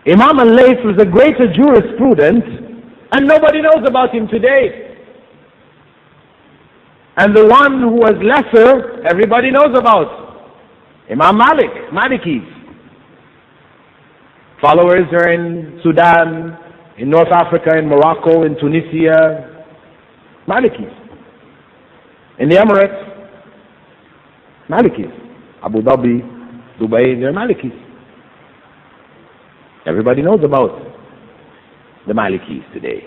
Imam al-Layth was a greater jurisprudent, and nobody knows about him today. And the one who was lesser, everybody knows about. Imam Malik, Malikis. Followers are in Sudan, in North Africa, in Morocco, in Tunisia. Malikis. In the Emirates, Malikis. Abu Dhabi, Dubai, they're Malikis. Everybody knows about the Malikis today.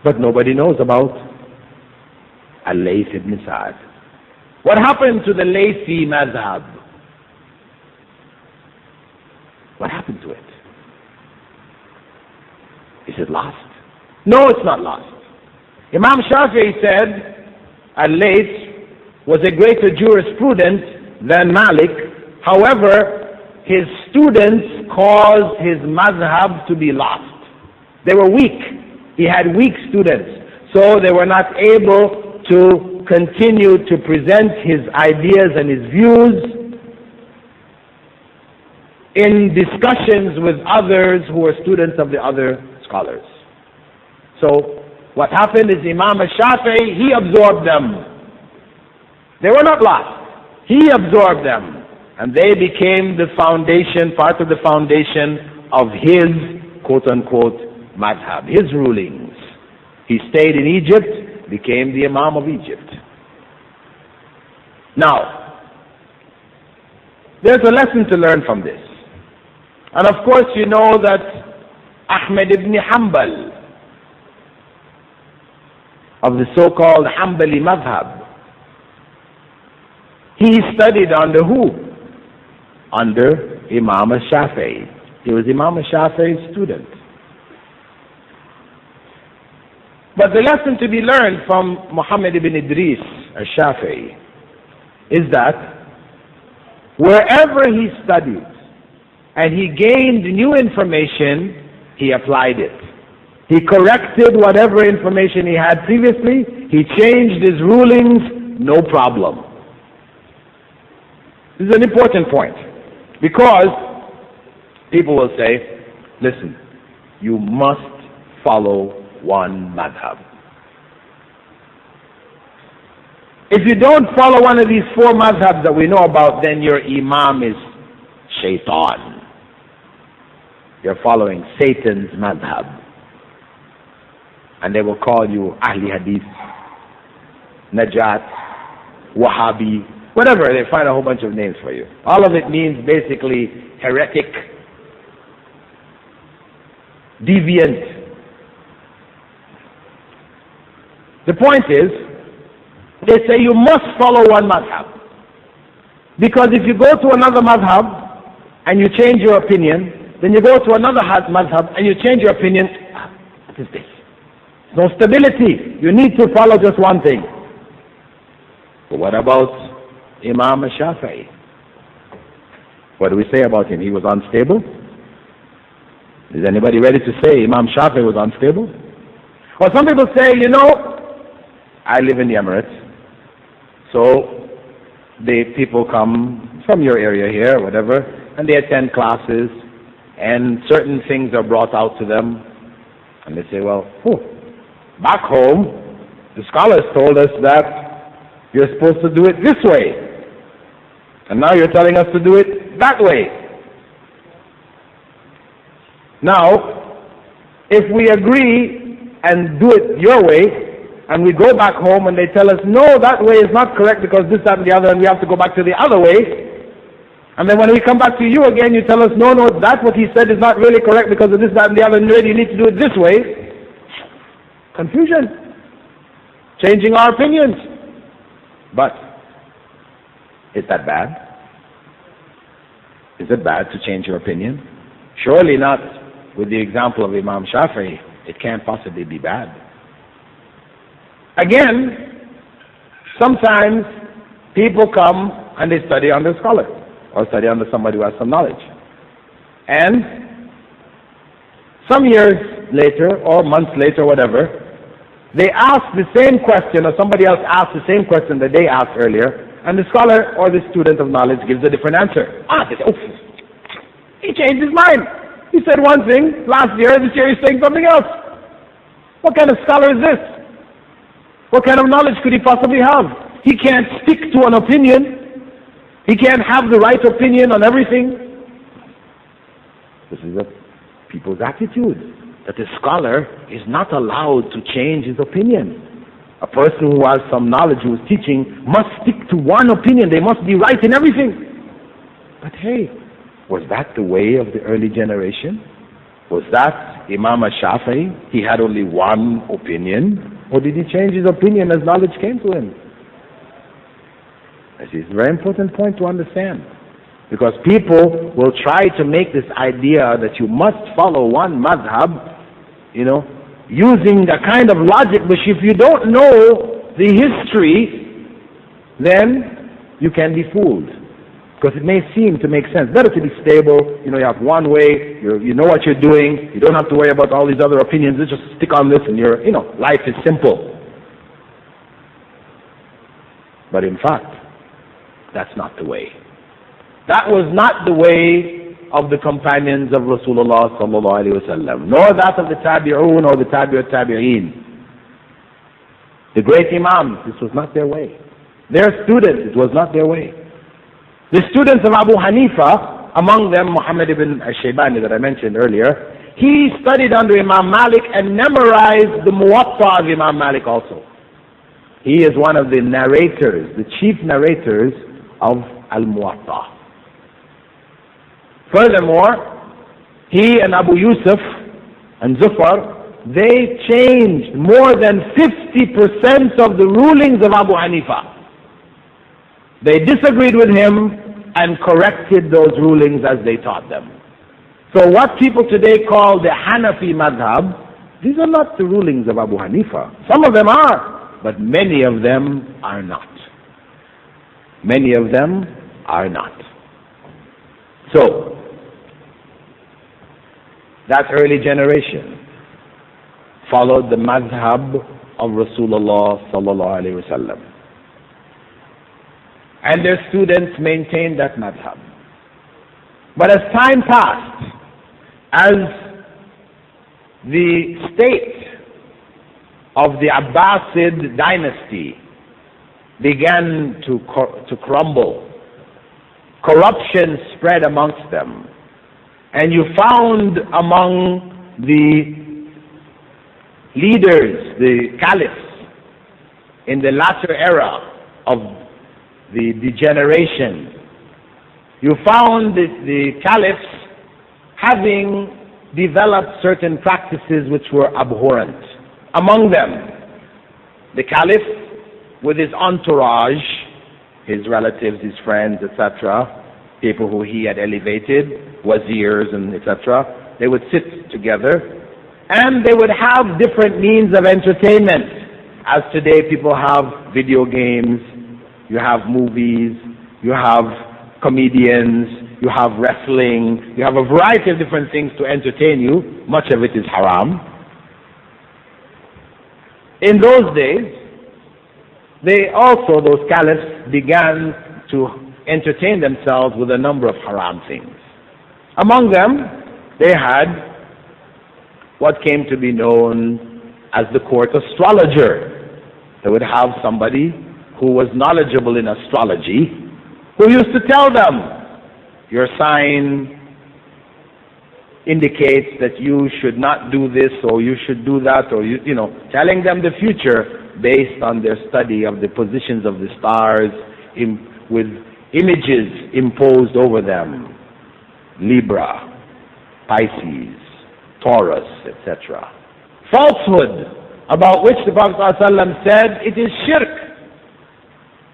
But nobody knows about Al-Layth ibn Sa'd. What happened to the Laythi madhab? What happened to it? Is it lost? No, it's not lost. Imam Shafi'i said Al-Layth was a greater jurisprudent than Malik. However, his students caused his madhab to be lost. They were weak. He had weak students. So they were not able to continue to present his ideas and his views in discussions with others who were students of the other scholars. So what happened is Imam al-Shafi'i, he absorbed them. They were not lost. He absorbed them. And they became the foundation, part of the foundation of his quote-unquote madhab, his rulings. He stayed in Egypt, became the Imam of Egypt. Now, there's a lesson to learn from this. And of course you know that Ahmed ibn Hanbal, of the so-called Hanbali madhab, he studied under who? Under Imam al-Shafi'i. He was Imam al-Shafi'i's student. But the lesson to be learned from Muhammad ibn Idris al-Shafi'i is that wherever he studied and he gained new information, he applied it. He corrected whatever information he had previously. He changed his rulings, no problem. This is an important point, because people will say, listen, you must follow one madhab. If you don't follow one of these four madhabs that we know about, then your imam is shaitan. You're following Satan's madhab. And they will call you Ahli Hadith, Najat, Wahhabi, whatever. They find a whole bunch of names for you. All of it means basically heretic, deviant. The point is, they say you must follow one madhab. Because if you go to another madhab and you change your opinion, then you go to another madhab and you change your opinion, what is this? No stability. You need to follow just one thing. But what about Imam al-Shafi'i? What do we say about him? He was unstable? Is anybody ready to say Imam Shafi'i was unstable? Well, some people say, you know, I live in the Emirates, so the people come from your area here, whatever, and they attend classes, and certain things are brought out to them, and they say, well, back home, the scholars told us that you're supposed to do it this way, and now you're telling us to do it that way. Now, if we agree and do it your way, and we go back home and they tell us, no, that way is not correct because this, that, and the other, and we have to go back to the other way. And then when we come back to you again, you tell us, no, that's what he said is not really correct because of this, that, and the other, and you need to do it this way. Confusion. Changing our opinions. But, is that bad? Is it bad to change your opinion? Surely not with the example of Imam Shafi'i. It can't possibly be bad. Again, sometimes people come and they study under a scholar or study under somebody who has some knowledge. And some years later or months later, whatever, they ask the same question, or somebody else asks the same question that they asked earlier, and the scholar or the student of knowledge gives a different answer. They say, He changed his mind. He said one thing last year, this year he's saying something else. What kind of scholar is this? What kind of knowledge could he possibly have? He can't stick to an opinion. He can't have the right opinion on everything. This is people's attitude, that a scholar is not allowed to change his opinion. A person who has some knowledge, who is teaching, must stick to one opinion. They must be right in everything. But hey, was that the way of the early generation? Was that Imam al-Shafi'i? He had only one opinion? Or did he change his opinion as knowledge came to him? This is a very important point to understand. Because people will try to make this idea that you must follow one madhab, using the kind of logic, which if you don't know the history, then you can be fooled. Because it may seem to make sense. Better to be stable, you have one way, you know what you're doing, you don't have to worry about all these other opinions, you just stick on this and life is simple. But in fact, that's not the way. That was not the way of the companions of Rasulullah sallallahu alaihi wasallam, nor that of the tabi'un or the tabi'ut-tabi'een. The great imams, this was not their way. Their students, it was not their way. The students of Abu Hanifa, among them Muhammad ibn al-Shaybani that I mentioned earlier, he studied under Imam Malik and memorized the Muwatta of Imam Malik also. He is one of the narrators, the chief narrators of Al-Muwatta. Furthermore, he and Abu Yusuf and Zufar, they changed more than 50% of the rulings of Abu Hanifa. They disagreed with him and corrected those rulings as they taught them. So what people today call the Hanafi madhab, these are not the rulings of Abu Hanifa. Some of them are, but many of them are not. Many of them are not. So, that early generation followed the madhab of Rasulullah sallallahu alaihi wasallam. And their students maintained that madhab. But as time passed, as the state of the Abbasid dynasty began to crumble, corruption spread amongst them, and you found among the leaders, the caliphs, in the latter era of the degeneration, you found the caliphs having developed certain practices which were abhorrent. Among them, the caliph with his entourage, his relatives, his friends, etc., people who he had elevated, wazirs and etc., they would sit together and they would have different means of entertainment. As today people have video games, you have movies, you have comedians, you have wrestling, you have a variety of different things to entertain you. Much of it is haram. In those days, those caliphs began to entertain themselves with a number of haram things. Among them, they had what came to be known as the court astrologer. They would have somebody who was knowledgeable in astrology, who used to tell them, your sign indicates that you should not do this or you should do that, or telling them the future based on their study of the positions of the stars with images imposed over them. Libra, Pisces, Taurus, etc. Falsehood about which the Prophet ﷺ said it is shirk.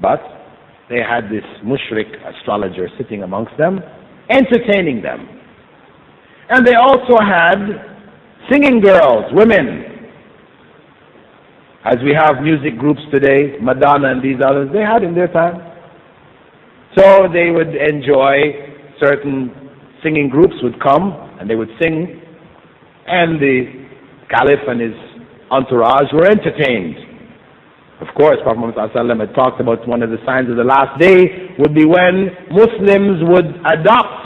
But they had this mushrik astrologer sitting amongst them, entertaining them. And they also had singing girls, women. As we have music groups today, Madonna and these others, they had in their time. So they would enjoy, certain singing groups would come and they would sing, and the caliph and his entourage were entertained. Of course, Prophet Muhammad ﷺ had talked about one of the signs of the last day would be when Muslims would adopt